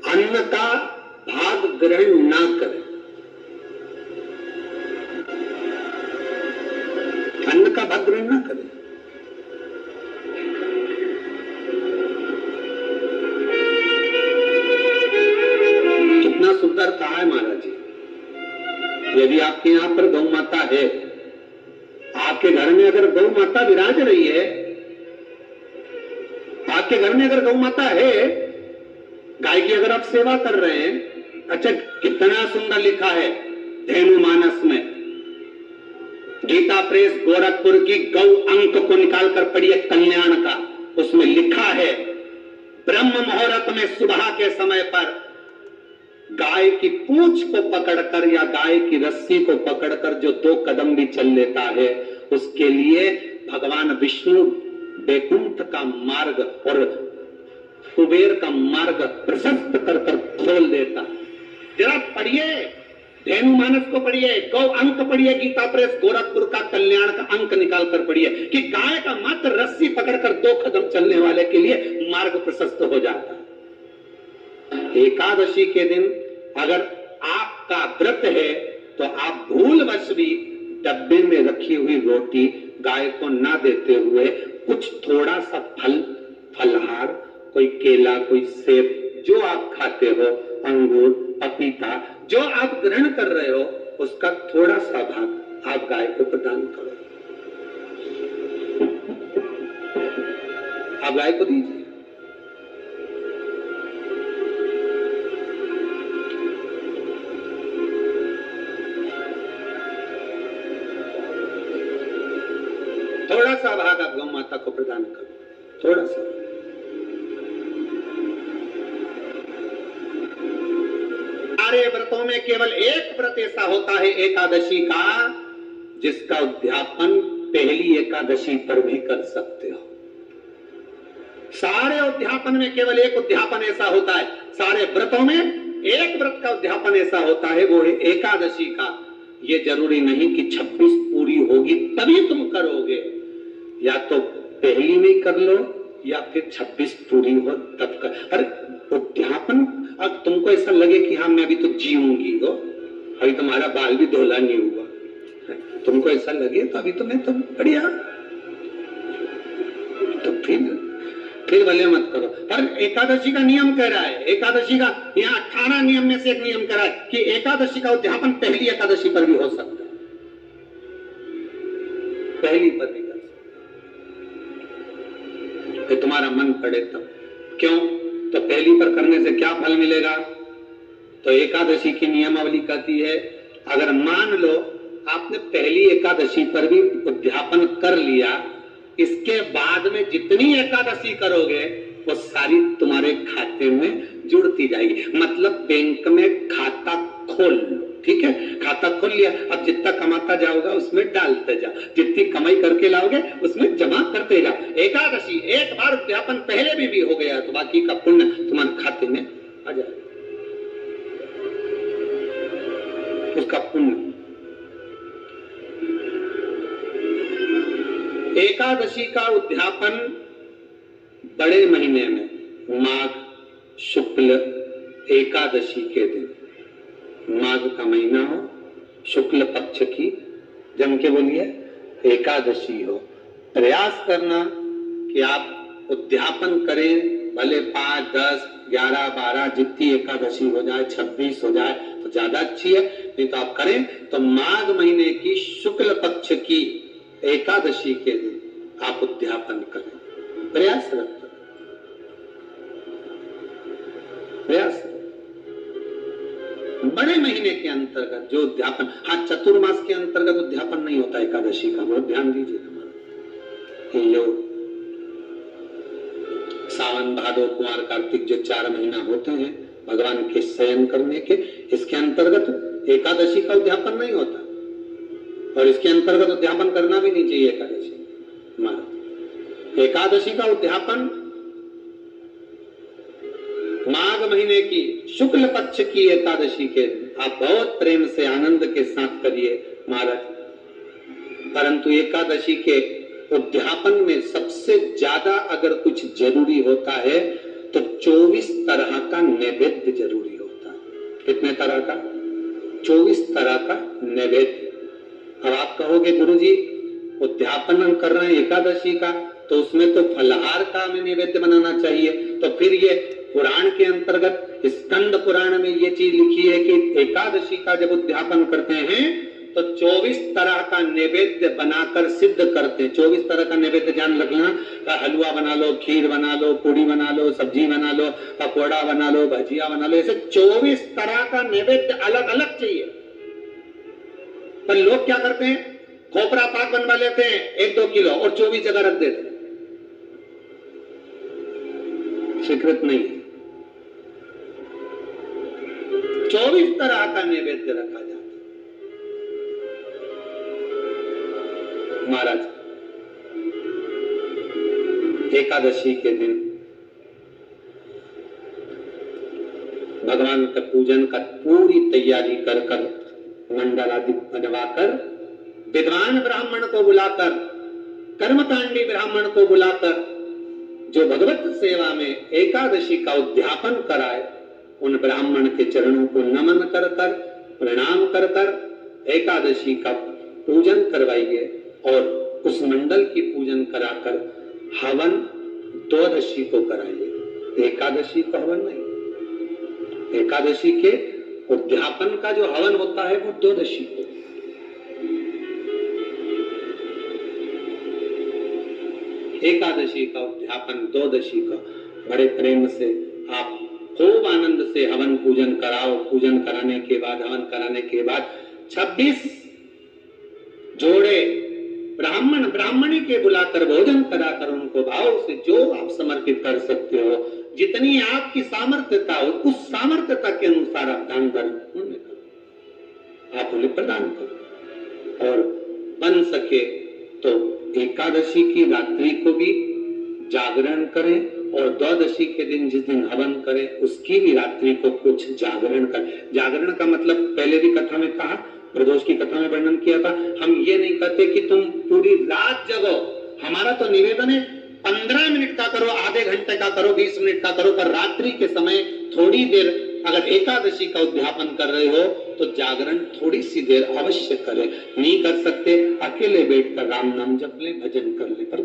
अन्न का भाग ग्रहण ना करें, अन्न का भाग ग्रहण ना करें। कितना सुंदर कहा है महाराज जी। यदि आपके यहां पर गौ माता है, आपके घर में अगर गौ माता विराज रही है, आपके घर में अगर गौ माता है, गाय की अगर आप सेवा कर रहे हैं, अच्छा कितना सुंदर लिखा है धेनु मानस में, गीता प्रेस गोरखपुर की गौ अंक को निकालकर पढ़िए कल्याण का, उसमें लिखा है ब्रह्म मुहूर्त में सुबह के समय पर गाय की पूंछ को पकड़कर या गाय की रस्सी को पकड़कर जो 2 कदम भी चल लेता है, उसके लिए भगवान विष्णु वैकुंठ का मार्ग और कुबेर का मार्ग प्रशस्त कर कर खोल देता। जरा पढ़िए धेनु मानस को, पढ़िए गौ अंक, पढ़िए गीता प्रेस गोरखपुर का कल्याण का अंक निकाल कर पढ़िए कि गाय का मात्र रस्सी पकड़कर 2 कदम चलने वाले के लिए मार्ग प्रशस्त हो जाता। एकादशी के दिन अगर आपका व्रत है तो आप भूलवश भी डब्बे में रखी हुई रोटी गाय को ना देते हुए कुछ थोड़ा सा फल, फलहार, कोई केला, कोई सेब, जो आप खाते हो, अंगूर, पपीता, जो आप ग्रहण कर रहे हो, उसका थोड़ा सा भाग आप गाय को प्रदान करो, आप गाय को दीजिए। थोड़ा सा भाग आप गौ माता को प्रदान करो, थोड़ा सा। सारे व्रतों में केवल एक व्रत ऐसा होता है एकादशी का, जिसका उद्यापन पहली एकादशी पर भी कर सकते हो। सारे उद्यापन में केवल एक उद्यापन ऐसा होता है, सारे व्रतों में एक व्रत का उद्यापन ऐसा होता है, वो है एकादशी का। ये जरूरी नहीं कि 26 पूरी होगी तभी तुम करोगे, या तो पहली में कर लो या फिर 26 पूरी हो तब कर। अरे उद्यापन, अब तुमको ऐसा लगे कि हाँ मैं अभी तो जीऊंगी हो, अभी तुम्हारा बाल भी धोला नहीं हुआ, तुमको ऐसा लगे तो अभी तो मैं तो बढ़िया, तो फिर भले मत करो। पर एकादशी का नियम कह रहा है, एकादशी का यहाँ 18 नियम में से एक नियम कह रहा है कि एकादशी का उद्यापन पहली एकादशी पर भी हो सकता है, पहली पर भी कर सकता है, तुम्हारा मन पड़े तब। क्यों? तो पहली पर करने से क्या फल मिलेगा? तो एकादशी की नियमावली कहती है, अगर मान लो आपने पहली एकादशी पर भी उद्यापन कर लिया, इसके बाद में जितनी एकादशी करोगे वो सारी तुम्हारे खाते में जुड़ती जाएगी। मतलब बैंक में खाता खोल लो, ठीक है, खाता खोल लिया, अब जितना कमाता जाओगा उसमें डालते जाओ, जितनी कमाई करके लाओगे उसमें जमा करते जाओ। एकादशी एक बार उद्यापन पहले भी हो गया तो बाकी का पुण्य तुम्हारे खाते में आ जाएगा, उसका पुण्य। एकादशी का उद्यापन बड़े महीने में माघ शुक्ल एकादशी के दिन, माघ का महीना हो, शुक्ल पक्ष की, जम के बोलिए, एकादशी हो। प्रयास करना कि आप उद्यापन करें, भले 5, 10, 11, 12 जितनी एकादशी हो जाए, 26 हो जाए तो ज्यादा अच्छी है, नहीं तो आप करें तो माघ महीने की शुक्ल पक्ष की एकादशी के दिन आप उद्यापन करें, प्रयास रखें, प्रयास। बड़े महीने के अंतर्गत जो उद्यापन, हाँ चतुर्मास के अंतर्गत उद्यापन नहीं होता एकादशी का, बहुत ध्यान दीजिए। हमारा जो सावन भादो कुमार कार्तिक जो 4 महीना होते हैं भगवान के शयन करने के, इसके अंतर्गत एकादशी का उद्यापन नहीं होता, और इसके अंतर्गत उद्यापन करना भी नहीं चाहिए एकादशी। हमारा एकादशी का उद्यापन माघ महीने की शुक्ल पक्ष की एकादशी के दिन आप बहुत प्रेम से आनंद के साथ करिए महाराज। परंतु एकादशी के उद्यापन में सबसे ज्यादा अगर कुछ जरूरी होता है तो 24 तरह का नैवेद्य जरूरी होता है। कितने तरह का? 24 तरह का नैवेद्य। अब आप कहोगे गुरुजी उद्यापन हम कर रहे हैं एकादशी का, तो उसमें तो फलहार का हमें नैवेद्य बनाना चाहिए। तो फिर ये पुराण के अंतर्गत स्कंद पुराण में ये चीज लिखी है कि एकादशी का जब उद्यापन करते हैं तो 24 तरह का नैवेद्य बनाकर सिद्ध करते हैं। 24 तरह का नैवेद्य जान रखना, हलवा बना लो, खीर बना लो, पूड़ी बना लो, सब्जी बना लो, पकौड़ा बना लो, भजिया बना लो, ऐसे 24 तरह का नैवेद्य अलग अलग चाहिए। पर लोग क्या करते हैं, खोपरा पाक बनवा लेते हैं 1-2 किलो और 24 जगह रख देते हैं। स्वीकृत नहीं। 24 तरह का नैवेद्य रखा जाता है। महाराज एकादशी के दिन भगवान का पूजन का पूरी तैयारी कर मंडल आदि बनवाकर विद्वान ब्राह्मण को बुलाकर, कर्मकांडी ब्राह्मण को बुलाकर जो भगवत सेवा में एकादशी का उद्यापन कराए, उन ब्राह्मण के चरणों को नमन कर कर, प्रणाम कर कर एकादशी का पूजन करवाइए और उस मंडल की पूजन कराकर हवन द्वादशी को कराइए। एकादशी को हवन नहीं, एकादशी के उद्यापन का जो हवन होता है वो द्वादशी को। एकादशी का उद्यापन द्वादशी का बड़े प्रेम से आप खूब आनंद से हवन पूजन कराओ। पूजन कराने के बाद, हवन कराने के बाद 26 जोड़े ब्राह्मण ब्राह्मणी के बुलाकर भोजन कराकर उनको भाव से जो आप समर्पित कर सकते हो, जितनी आपकी सामर्थ्यता हो, उस सामर्थ्यता के अनुसार आप दान धर्म पुण्य करो, आप उन्हें प्रदान करो। और बन सके तो एकादशी की रात्रि को भी जागरण करें और द्वादशी के दिन जिस दिन हवन करें उसकी भी रात्रि को कुछ जागरण करें। जागरण का मतलब पहले भी कथा में कहा, प्रदोष की कथा में वर्णन किया था। हम ये नहीं कहते कि तुम पूरी रात जगो, हमारा तो निवेदन है 15 मिनट का करो, आधे घंटे का करो, 20 मिनट का करो, पर रात्रि के समय थोड़ी देर अगर एकादशी का उद्यापन कर रहे हो तो जागरण थोड़ी सी देर अवश्य करें। नहीं कर सकते अकेले बैठकर राम नाम जप ले, भजन कर ले, पर